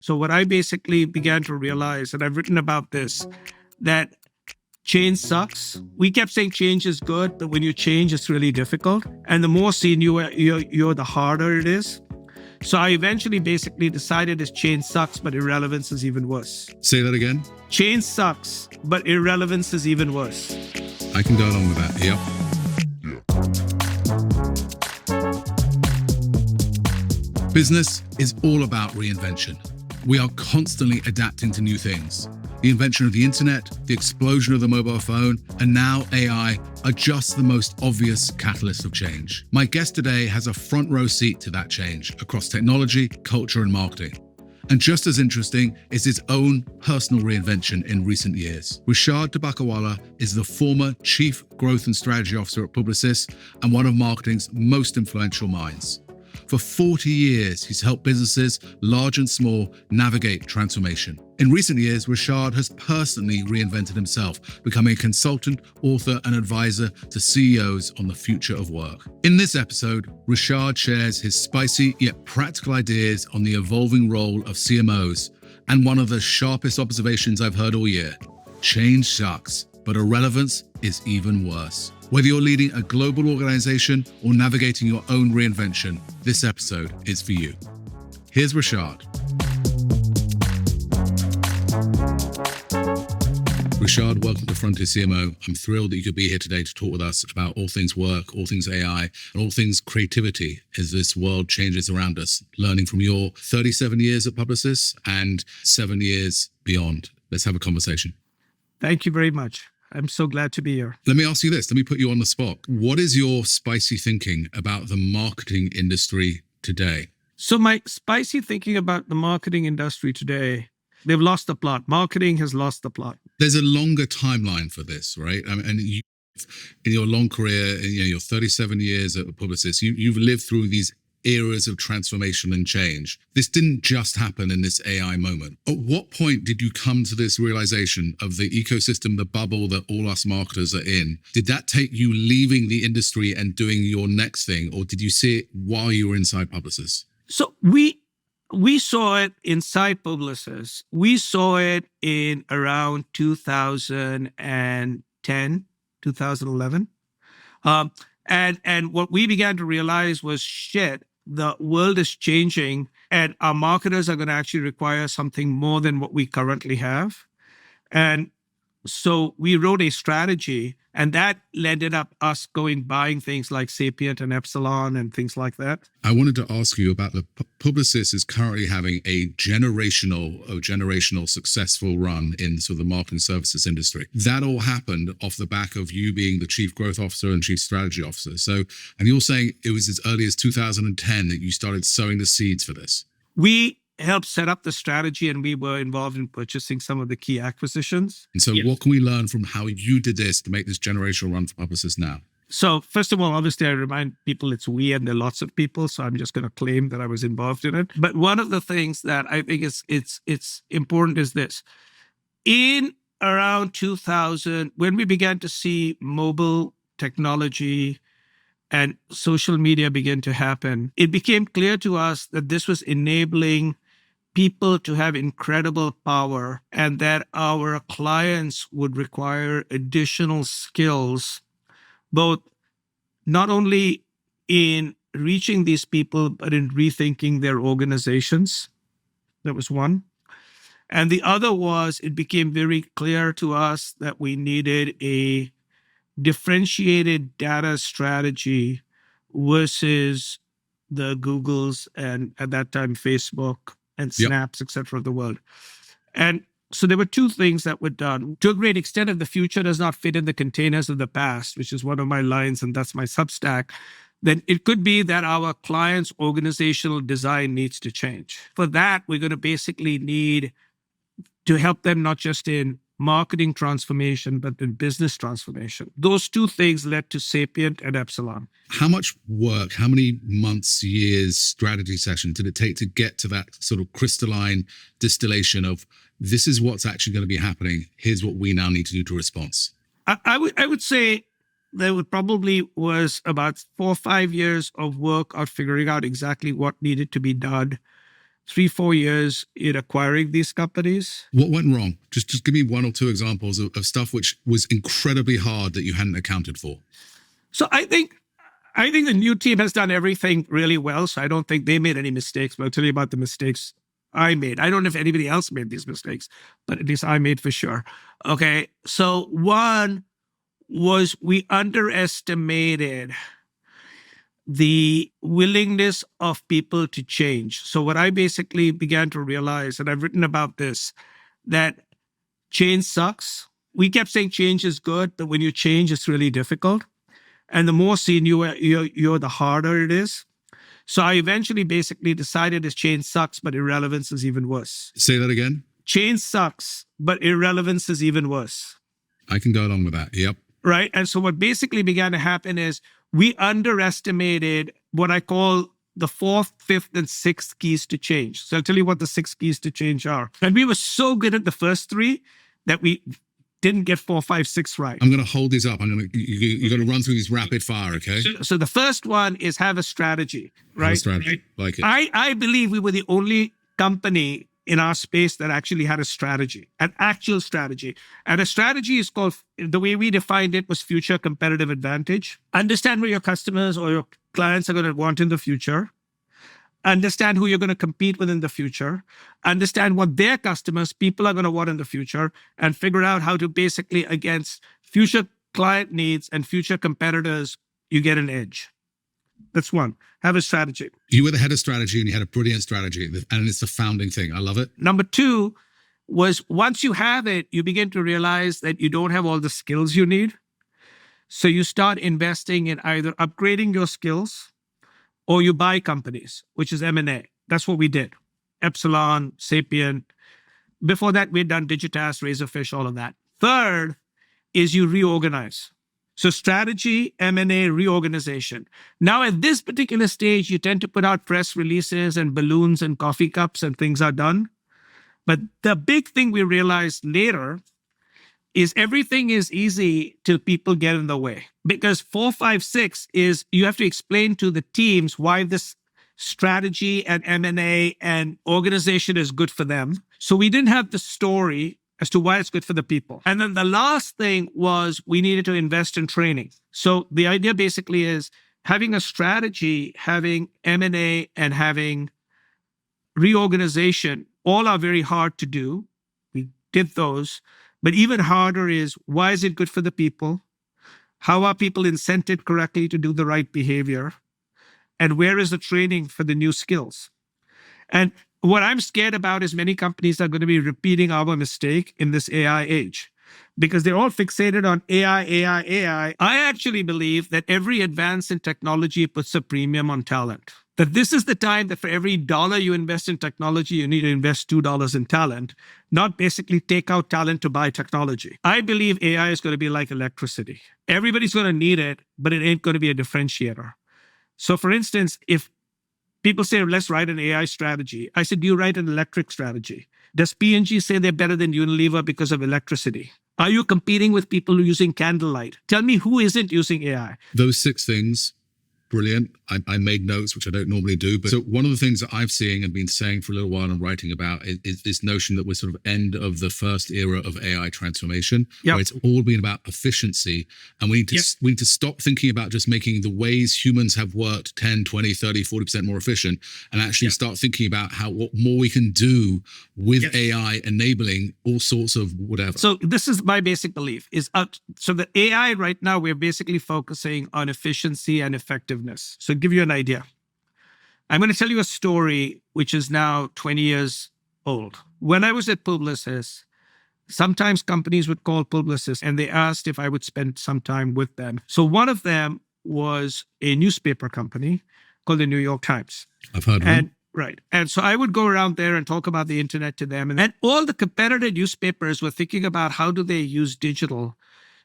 So what I basically began to realize, and I've written about this, that change sucks. We kept saying change is good, but when you change, it's really difficult. And the more senior you're, the harder it is. So I eventually basically decided that change sucks, but irrelevance is even worse. Say that again. Change sucks, but irrelevance is even worse. I can go along with that. Yep. Business is all about reinvention. We are constantly adapting to new things. The invention of the internet, the explosion of the mobile phone, and now AI are just the most obvious catalyst of change. My guest today has a front row seat to that change across technology, culture, and marketing. And just as interesting is his own personal reinvention in recent years. Rishad Tobaccowala is the former Chief Growth and Strategy Officer at Publicis and one of marketing's most influential minds. For 40 years, he's helped businesses, large and small, navigate transformation. In recent years, Rishad has personally reinvented himself, becoming a consultant, author, and advisor to CEOs on the future of work. In this episode, Rishad shares his spicy yet practical ideas on the evolving role of CMOs, and one of the sharpest observations I've heard all year: change sucks, but irrelevance is even worse. Whether you're leading a global organization or navigating your own reinvention, this episode is for you. Here's Rishad. Rishad, welcome to Frontier CMO. I'm thrilled that you could be here today to talk with us about all things work, all things AI, and all things creativity as this world changes around us, learning from your 37 years at Publicis and 7 years beyond. Let's have a conversation. Thank you very much. I'm so glad to be here. Let me ask you this. Let me put you on the spot. What is your spicy thinking about the marketing industry today? So my spicy thinking about the marketing industry today, they've lost the plot. Marketing has lost the plot. There's a longer timeline for this, right? And you, in your long career, your 37 years at Publicis, you've lived through these eras of transformation and change. This didn't just happen in this AI moment. At what point did you come to this realization of the ecosystem, the bubble that all us marketers are in? Did that take you leaving the industry and doing your next thing, or did you see it while you were inside Publicis? So we saw it inside Publicis. We saw it in around 2010, 2011. And what we began to realize was, shit, the world is changing and our marketers are going to actually require something more than what we currently have. And so we wrote a strategy, and that ended up us buying things like Sapient and Epsilon and things like that. I wanted to ask you about the Publicis is currently having a generational successful run in sort of the marketing services industry. That all happened off the back of you being the Chief Growth Officer and Chief Strategy Officer. So, and you're saying it was as early as 2010 that you started sowing the seeds for this. We helped set up the strategy, and we were involved in purchasing some of the key acquisitions. And so what can we learn from how you did this to make this generational run for Publicis now? So first of all, obviously, I remind people it's we, and there are lots of people, so I'm just going to claim that I was involved in it. But one of the things that I think it's important is this. In around 2000, when we began to see mobile technology and social media begin to happen, it became clear to us that this was enabling people to have incredible power, and that our clients would require additional skills, both not only in reaching these people, but in rethinking their organizations. That was one. And the other was, it became very clear to us that we needed a differentiated data strategy versus the Googles and at that time Facebook and Snaps, et cetera, of the world. And so there were two things that were done. To a great extent, if the future does not fit in the containers of the past, which is one of my lines, and that's my Substack, then it could be that our client's organizational design needs to change. For that, we're going to basically need to help them not just in marketing transformation, but in business transformation. Those two things led to Sapient and Epsilon. How much work, how many months, years, strategy sessions did it take to get to that sort of crystalline distillation of this is what's actually going to be happening, here's what we now need to do to respond? I would say there probably was about 4 or 5 years of work of figuring out exactly what needed to be done. 3-4 years in acquiring these companies. What went wrong? Just give me one or two examples of stuff which was incredibly hard that you hadn't accounted for. So I think the new team has done everything really well. So I don't think they made any mistakes, but I'll tell you about the mistakes I made. I don't know if anybody else made these mistakes, but at least I made for sure. Okay. So one was we underestimated the willingness of people to change. So what I basically began to realize, and I've written about this, that change sucks. We kept saying change is good, but when you change, it's really difficult. And the more senior you're, the harder it is. So I eventually basically decided that change sucks, but irrelevance is even worse. Say that again. Change sucks, but irrelevance is even worse. I can go along with that. Yep. Right. And so what basically began to happen is we underestimated what I call the 4th, 5th, and 6th keys to change. So I'll tell you what the 6 keys to change are. And we were so good at the first 3 that we didn't get 4, 5, 6 right. I'm going to hold these up. You're going to run through these rapid fire, okay? So the first one is have a strategy, right? Have a strategy. Like it. I believe we were the only company in our space that actually had a strategy, an actual strategy. And a strategy is called, the way we defined it was future competitive advantage. Understand what your customers or your clients are going to want in the future. Understand who you're going to compete with in the future. Understand what their customers, people are going to want in the future, and figure out how to basically, against future client needs and future competitors, you get an edge. That's one. Have a strategy. You were the head of strategy and you had a brilliant strategy, and it's the founding thing. I love it. Number 2 was once you have it, you begin to realize that you don't have all the skills you need. So you start investing in either upgrading your skills or you buy companies, which is M&A. That's what we did. Epsilon, Sapient. Before that, we'd done Digitas, Razorfish, all of that. Third is you reorganize. So strategy, M&A, reorganization. Now at this particular stage, you tend to put out press releases and balloons and coffee cups and things are done. But the big thing we realized later is everything is easy till people get in the way. Because 4, 5, 6 is you have to explain to the teams why this strategy and M&A and organization is good for them. So we didn't have the story as to why it's good for the people. And then the last thing was we needed to invest in training. So the idea basically is having a strategy, having M&A, and having reorganization, all are very hard to do. We did those. But even harder is why is it good for the people? How are people incented correctly to do the right behavior? And where is the training for the new skills? And what I'm scared about is many companies are going to be repeating our mistake in this AI age because they're all fixated on AI, AI, AI. I actually believe that every advance in technology puts a premium on talent. That this is the time that for every dollar you invest in technology, you need to invest $2 in talent, not basically take out talent to buy technology. I believe AI is going to be like electricity. Everybody's going to need it, but it ain't going to be a differentiator. So for instance, if people say, let's write an AI strategy. I said, do you write an electric strategy? Does P&G say they're better than Unilever because of electricity? Are you competing with people who are using candlelight? Tell me who isn't using AI. Those 6 things, brilliant. I made notes, which I don't normally do. But so one of the things that I've seen and been saying for a little while and writing about is this notion that we're sort of end of the first era of AI transformation, where it's all been about efficiency. And we need to stop thinking about just making the ways humans have worked 10, 20, 30, 40% more efficient and actually start thinking about what more we can do with AI enabling all sorts of whatever. So this is my basic belief is so the AI right now, we're basically focusing on efficiency and effectiveness. So to give you an idea, I'm going to tell you a story which is now 20 years old. When I was at Publicis, sometimes companies would call Publicis and they asked if I would spend some time with them. So one of them was a newspaper company called the New York Times. I've heard of them. Right. And so I would go around there and talk about the internet to them. And all the competitor newspapers were thinking about how do they use digital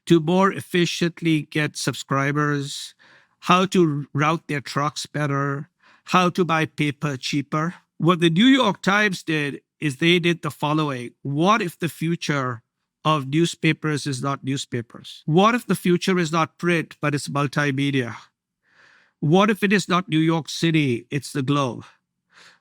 to more efficiently get subscribers, how to route their trucks better, how to buy paper cheaper. What the New York Times did is they did the following. What if the future of newspapers is not newspapers? What if the future is not print, but it's multimedia? What if it is not New York City, it's the globe?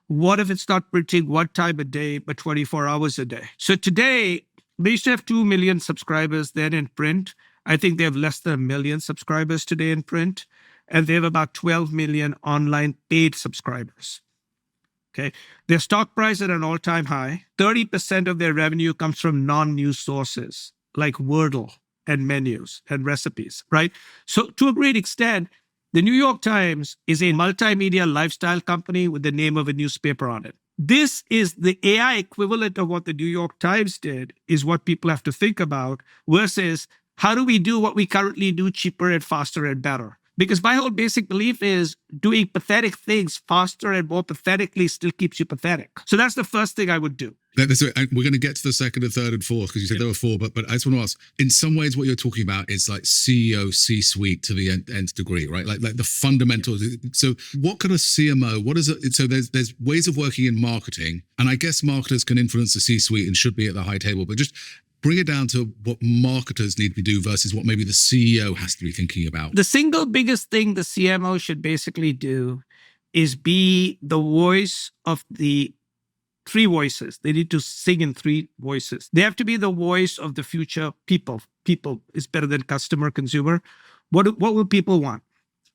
What if it's not printing one time a day, but 24 hours a day? So today, they used to have 2 million subscribers then in print. I think they have less than 1 million subscribers today in print. And they have about 12 million online paid subscribers. Okay. Their stock price at an all-time high. 30% of their revenue comes from non-news sources like Wordle and menus and recipes, right? So to a great extent, the New York Times is a multimedia lifestyle company with the name of a newspaper on it. This is the AI equivalent of what the New York Times did, is what people have to think about, versus how do we do what we currently do cheaper and faster and better? Because my whole basic belief is doing pathetic things faster and more pathetically still keeps you pathetic. So that's the first thing I would do. We're going to get to the second and third and fourth because you said there were four, but I just want to ask, in some ways what you're talking about is like CEO, C-suite to the nth degree, right? Like the fundamentals. So what kind of CMO, what is it? So there's ways of working in marketing, and I guess marketers can influence the C-suite and should be at the high table, but just bring it down to what marketers need to do versus what maybe the CEO has to be thinking about. The single biggest thing the CMO should basically do is be the voice of the three voices. They need to sing in three voices. They have to be the voice of the future people. People is better than customer, consumer. What will people want,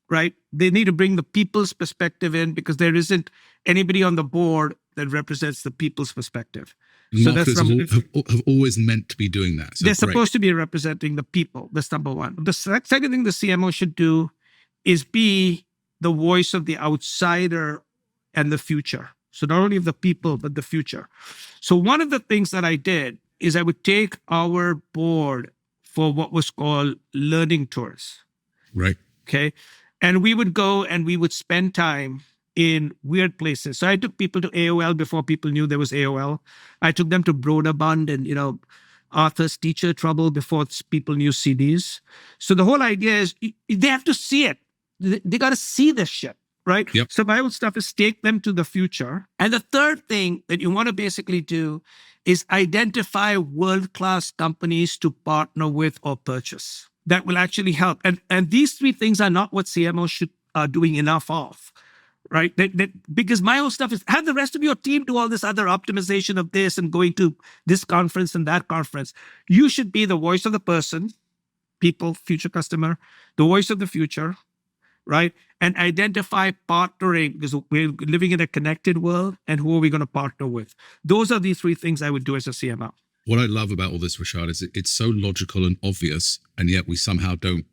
right? They need to bring the people's perspective in because there isn't anybody on the board that represents the people's perspective. So marketers have always meant to be doing that. So they're supposed to be representing the people. That's number one. The second thing the CMO should do is be the voice of the outsider and the future. So not only of the people, but the future. So one of the things that I did is I would take our board for what was called learning tours. Right. Okay. And we would go and we would spend time in weird places. So I took people to AOL before people knew there was AOL. I took them to Broderbund and, Arthur's Teacher Trouble before people knew CDs. So the whole idea is they have to see it. They got to see this shit, right? Yep. So my whole stuff is take them to the future. And the third thing that you want to basically do is identify world-class companies to partner with or purchase. That will actually help. And these three things are not what CMOs are doing enough of. Right? Because my whole stuff is have the rest of your team do all this other optimization of this and going to this conference and that conference. You should be the voice of the person, people, future customer, the voice of the future, right? And identify partnering because we're living in a connected world and who are we going to partner with? Those are the three things I would do as a CMO. What I love about all this, Rishad, is it's so logical and obvious, and yet we somehow don't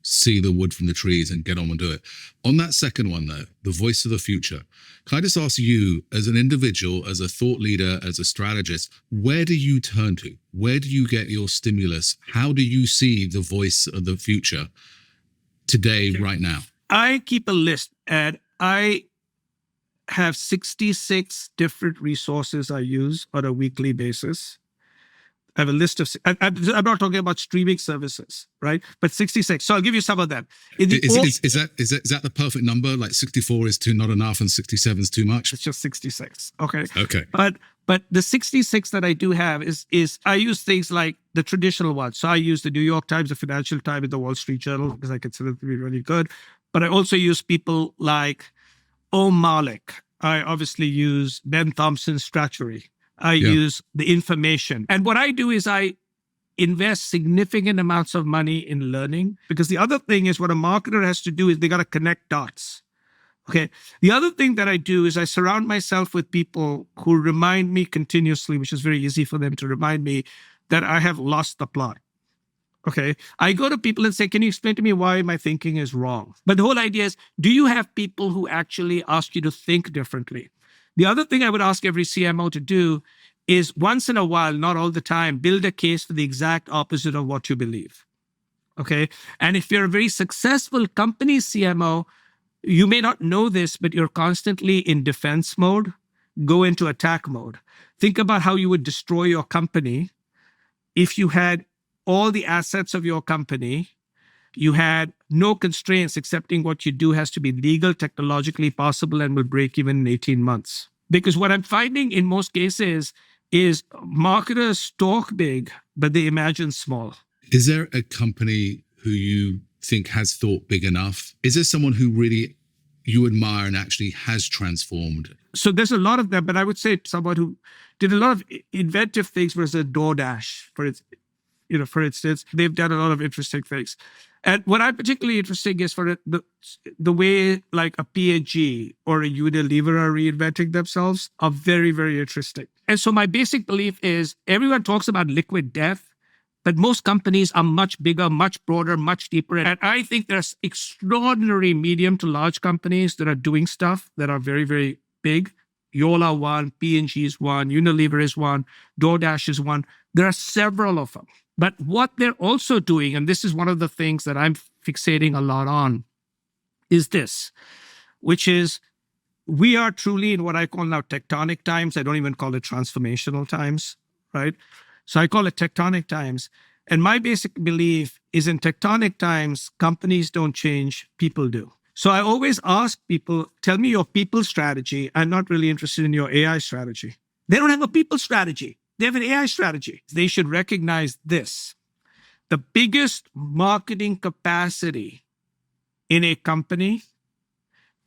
see the wood from the trees and get on and do it. On that second one, though, the voice of the future, can I just ask you, as an individual, as a thought leader, as a strategist, where do you turn to? Where do you get your stimulus? How do you see the voice of the future today, right now? I keep a list, and I have 66 different resources I use on a weekly basis. I have a list of, I'm not talking about streaming services, right? But 66. So I'll give you some of them. Is that the perfect number? Like 64 is not enough and 67 is too much? It's just 66. Okay. Okay. But the 66 that I do have is I use things like the traditional ones. So I use the New York Times, the Financial Times, and the Wall Street Journal because I consider them to be really good. But I also use people like Om Malik. I obviously use Ben Thompson's Stratchery. I use the information. And what I do is I invest significant amounts of money in learning because the other thing is what a marketer has to do is they got to connect dots. Okay. The other thing that I do is I surround myself with people who remind me continuously, which is very easy for them to remind me that I have lost the plot. Okay. I go to people and say, can you explain to me why my thinking is wrong? But the whole idea is, do you have people who actually ask you to think differently? The other thing I would ask every CMO to do is once in a while, not all the time, build a case for the exact opposite of what you believe. Okay. And if you're a very successful company CMO, you may not know this, but you're constantly in defense mode, go into attack mode. Think about how you would destroy your company if you had all the assets of your company. You had no constraints, excepting what you do has to be legal, technologically possible, and will break even in 18 months. Because what I'm finding in most cases is marketers talk big, but they imagine small. Is there a company who you think has thought big enough? Is there someone who really you admire and actually has transformed? So there's a lot of them, but I would say someone who did a lot of inventive things was a DoorDash, for instance. They've done a lot of interesting things. And what I'm particularly interesting is for the way like a P&G or a Unilever are reinventing themselves are very, very interesting. And so my basic belief is everyone talks about liquid death, but most companies are much bigger, much broader, much deeper. And I think there's extraordinary medium to large companies that are doing stuff that are very, very big. Yola one, P&G is one, Unilever is one, DoorDash is one. There are several of them. But what they're also doing, and this is one of the things that I'm fixating a lot on, is this, which is we are truly in what I call now tectonic times. I don't even call it transformational times, right? So I call it tectonic times. And my basic belief is in tectonic times, companies don't change, people do. So I always ask people, tell me your people strategy. I'm not really interested in your AI strategy. They don't have a people strategy. They have an AI strategy. They should recognize this. The biggest marketing capacity in a company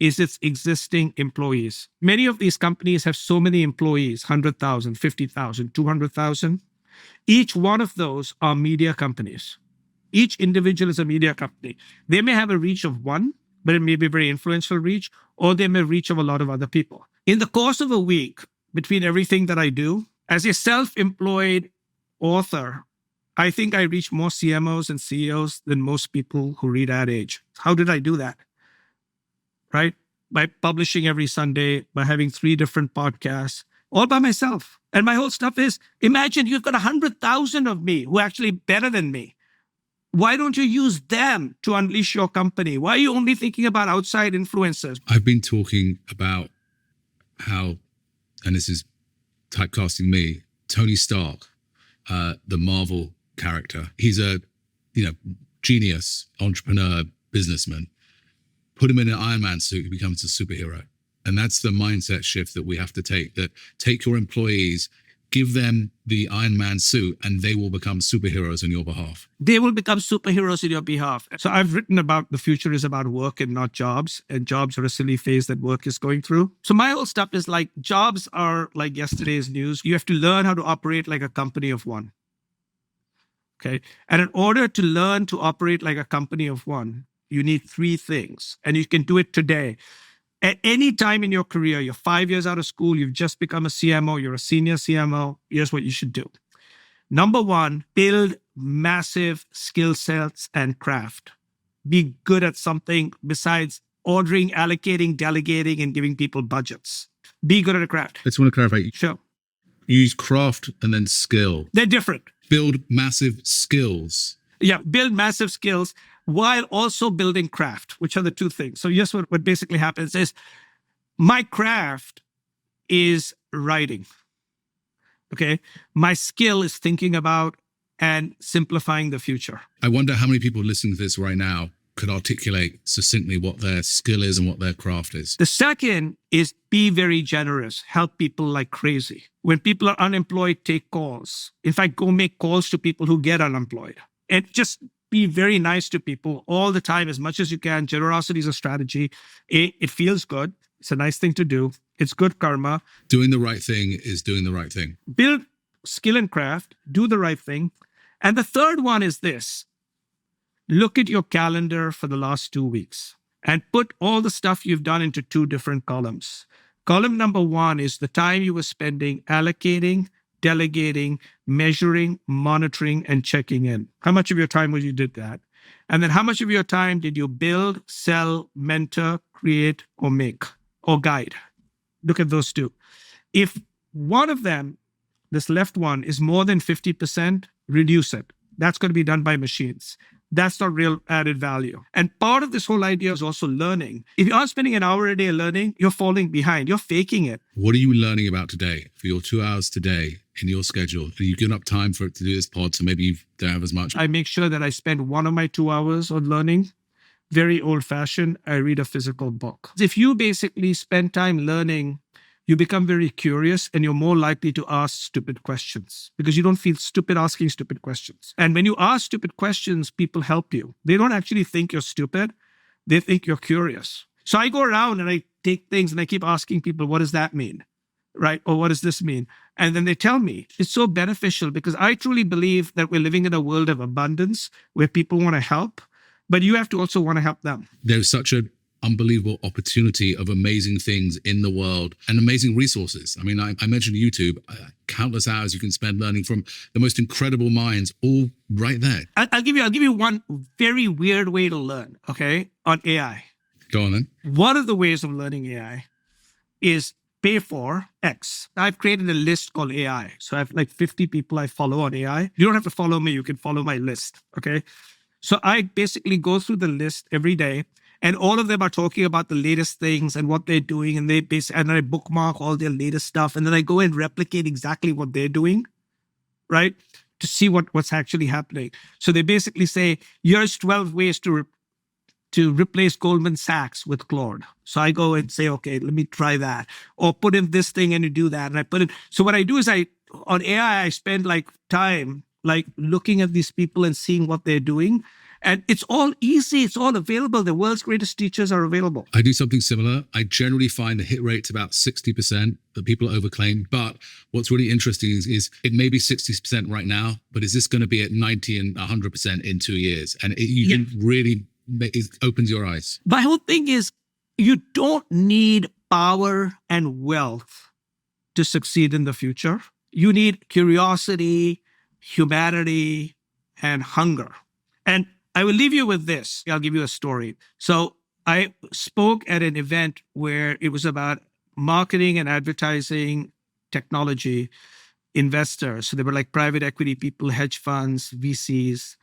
is its existing employees. Many of these companies have so many employees, 100,000, 50,000, 200,000. Each one of those are media companies. Each individual is a media company. They may have a reach of one, but it may be a very influential reach, or they may reach of a lot of other people. In the course of a week, between everything that I do, as a self-employed author, I think I reach more CMOs and CEOs than most people who read Ad Age. How did I do that? Right? By publishing every Sunday, by having 3 different podcasts, all by myself. And my whole stuff is, imagine you've got 100,000 of me who are actually better than me. Why don't you use them to unleash your company? Why are you only thinking about outside influencers? I've been talking about how, and this is typecasting me, Tony Stark, the Marvel character. He's a, genius, entrepreneur, businessman. Put him in an Iron Man suit, he becomes a superhero. And that's the mindset shift that we have to take, that take your employees, give them the Iron Man suit, and they will become superheroes on your behalf. They will become superheroes on your behalf. So I've written about the future is about work and not jobs. And jobs are a silly phase that work is going through. So my whole stuff is like, jobs are like yesterday's news. You have to learn how to operate like a company of one. Okay. And in order to learn to operate like a company of one, you need 3 things. And you can do it today. At any time in your career, you're 5 years out of school, you've just become a CMO, you're a senior CMO, here's what you should do. Number 1, build massive skill sets and craft. Be good at something besides ordering, allocating, delegating, and giving people budgets. Be good at a craft. I just want to clarify. Sure. You use craft and then skill. They're different. Build massive skills. Yeah, build massive skills while also building craft, which are the 2 things. So yes, what basically happens is my craft is writing. Okay. My skill is thinking about and simplifying the future. I wonder how many people listening to this right now could articulate succinctly what their skill is and what their craft is. The second is be very generous. Help people like crazy. When people are unemployed, take calls. In fact, go make calls to people who get unemployed. And just be very nice to people all the time, as much as you can. Generosity is a strategy. It feels good. It's a nice thing to do. It's good karma. Doing the right thing is doing the right thing. Build skill and craft. Do the right thing. And the third one is this. Look at your calendar for the last 2 weeks and put all the stuff you've done into 2 different columns. Column number 1 is the time you were spending allocating, delegating, measuring, monitoring, and checking in. How much of your time was you did that? And then how much of your time did you build, sell, mentor, create, or make, or guide? Look at those 2. If one of them, this left one, is more than 50%, reduce it. That's going to be done by machines. That's not real added value. And part of this whole idea is also learning. If you are spending an hour a day learning, you're falling behind. You're faking it. What are you learning about today for your 2 hours today in your schedule? Are you giving up time for it to do this pod, so maybe you don't have as much? I make sure that I spend one of my 2 hours on learning. Very old-fashioned. I read a physical book. If you basically spend time learning, you become very curious and you're more likely to ask stupid questions because you don't feel stupid asking stupid questions. And when you ask stupid questions, people help you. They don't actually think you're stupid. They think you're curious. So I go around and I take things and I keep asking people, what does that mean? Right? Or what does this mean? And then they tell me. It's so beneficial because I truly believe that we're living in a world of abundance where people want to help, but you have to also want to help them. There's such an unbelievable opportunity of amazing things in the world and amazing resources. I mean, I mentioned YouTube, countless hours you can spend learning from the most incredible minds, all right there. I'll give you one very weird way to learn, okay, on AI. Go on then. One of the ways of learning AI is pay for X. I've created a list called AI. So I have like 50 people I follow on AI. You don't have to follow me. You can follow my list. Okay. So I basically go through the list every day and all of them are talking about the latest things and what they're doing. And and I bookmark all their latest stuff. And then I go and replicate exactly what they're doing, right? To see what's actually happening. So they basically say, here's 12 ways to replace Goldman Sachs with Claude. So I go and say, okay, let me try that. Or put in this thing and you do that. And I put it. So what I do is on AI, I spend like time like looking at these people and seeing what they're doing. And it's all easy. It's all available. The world's greatest teachers are available. I do something similar. I generally find the hit rate's about 60% that people overclaim. But what's really interesting is it may be 60% right now, but is this going to be at 90 and 100% in 2 years? And you can really... it opens your eyes. My whole thing is you don't need power and wealth to succeed in the future. You need curiosity, humanity, and hunger. And I will leave you with this. I'll give you a story. So I spoke at an event where it was about marketing and advertising technology investors. So they were like private equity people, hedge funds, VCs.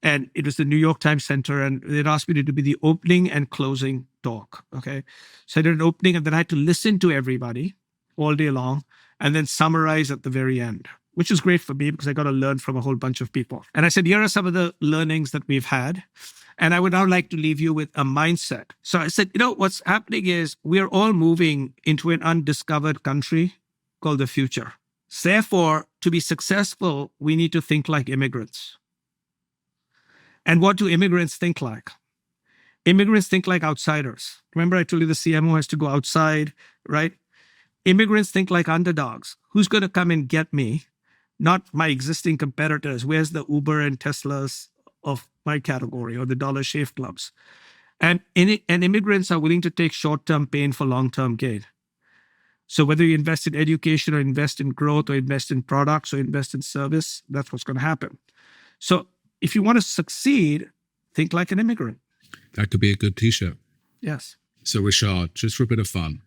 And it was the New York Times Center, and they'd asked me to do the opening and closing talk, okay? So I did an opening, and then I had to listen to everybody all day long, and then summarize at the very end, which is great for me because I got to learn from a whole bunch of people. And I said, here are some of the learnings that we've had, and I would now like to leave you with a mindset. So I said, what's happening is we're all moving into an undiscovered country called the future. Therefore, to be successful, we need to think like immigrants. And what do immigrants think like? Immigrants think like outsiders. Remember I told you the CMO has to go outside, right? Immigrants think like underdogs. Who's going to come and get me? Not my existing competitors. Where's the Uber and Teslas of my category or the Dollar Shave Clubs? And immigrants are willing to take short-term pain for long-term gain. So whether you invest in education or invest in growth or invest in products or invest in service, that's what's going to happen. So if you want to succeed, think like an immigrant. That could be a good t-shirt. Yes. So Rishad, just for a bit of fun,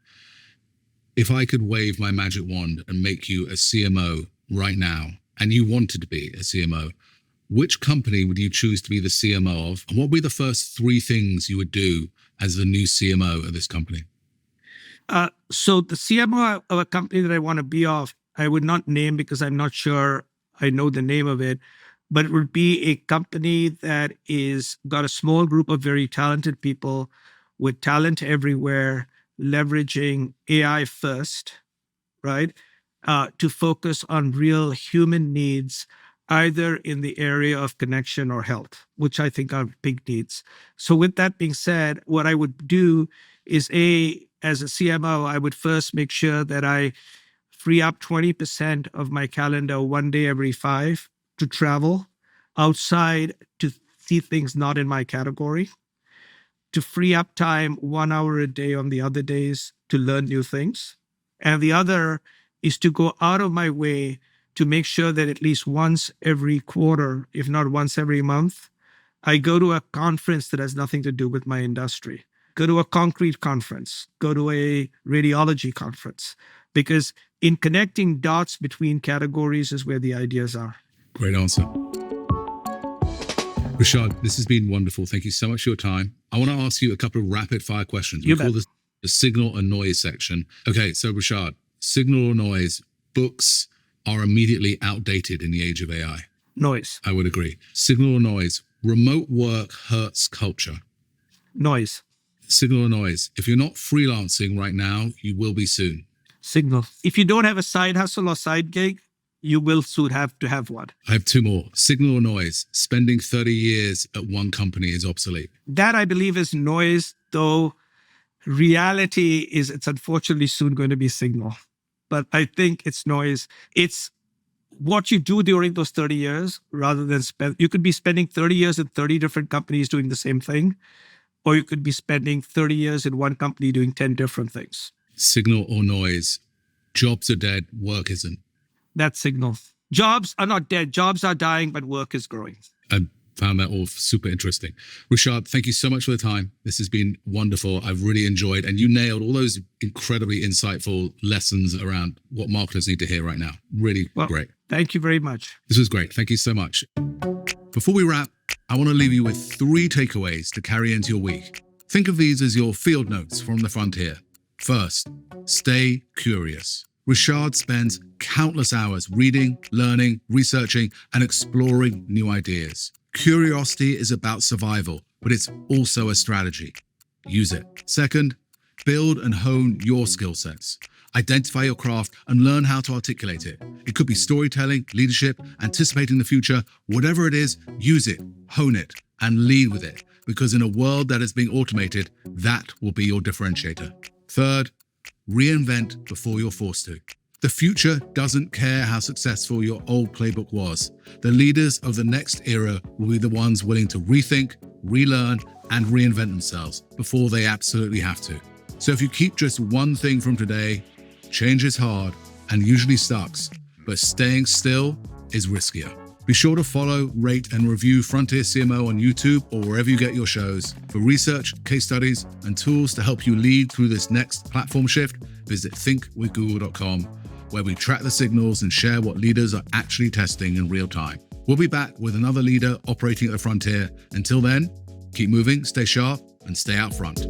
if I could wave my magic wand and make you a CMO right now, and you wanted to be a CMO, which company would you choose to be the CMO of? And what would be the first 3 things you would do as the new CMO of this company? So the CMO of a company that I want to be of, I would not name because I'm not sure I know the name of it. But it would be a company that is got a small group of very talented people with talent everywhere, leveraging AI first, right? To focus on real human needs, either in the area of connection or health, which I think are big needs. So with that being said, what I would do is as a CMO, I would first make sure that I free up 20% of my calendar 1 day every 5 to travel outside to see things not in my category, to free up time 1 hour a day on the other days to learn new things. And the other is to go out of my way to make sure that at least once every quarter, if not once every month, I go to a conference that has nothing to do with my industry. Go to a concrete conference, go to a radiology conference, because in connecting dots between categories is where the ideas are. Great answer. Rishad, this has been wonderful. Thank you so much for your time. I want to ask you a couple of rapid fire questions. We call this the signal and noise section. Okay, so Rishad, signal or noise, books are immediately outdated in the age of AI. Noise. I would agree. Signal or noise, remote work hurts culture. Noise. Signal or noise, if you're not freelancing right now, you will be soon. Signal. If you don't have a side hustle or side gig, you will soon have to have one. I have 2 more. Signal or noise, spending 30 years at one company is obsolete. That I believe is noise, though Reality is it's unfortunately soon going to be signal. But I think it's noise. It's what you do during those 30 years rather than spend. You could be spending 30 years in 30 different companies doing the same thing, or you could be spending 30 years in one company doing 10 different things. Signal or noise. Jobs are dead, work isn't. That's signal. Jobs are not dead. Jobs are dying, but work is growing. I found that all super interesting. Rishad, thank you so much for the time. This has been wonderful. I've really enjoyed, and you nailed all those incredibly insightful lessons around what marketers need to hear right now. Really great. Thank you very much. This was great. Thank you so much. Before we wrap, I want to leave you with 3 takeaways to carry into your week. Think of these as your field notes from the frontier. First, stay curious. Rishad spends countless hours reading, learning, researching, and exploring new ideas. Curiosity is about survival, but it's also a strategy. Use it. Second, build and hone your skill sets. Identify your craft and learn how to articulate it. It could be storytelling, leadership, anticipating the future. Whatever it is, use it, hone it, and lead with it. Because in a world that is being automated, that will be your differentiator. Third, reinvent before you're forced to. The future doesn't care how successful your old playbook was. The leaders of the next era will be the ones willing to rethink, relearn, and reinvent themselves before they absolutely have to. So if you keep just one thing from today, change is hard and usually sucks, but staying still is riskier. Be sure to follow, rate, and review Frontier CMO on YouTube or wherever you get your shows. For research, case studies, and tools to help you lead through this next platform shift, visit thinkwithgoogle.com, where we track the signals and share what leaders are actually testing in real time. We'll be back with another leader operating at the frontier. Until then, keep moving, stay sharp, and stay out front.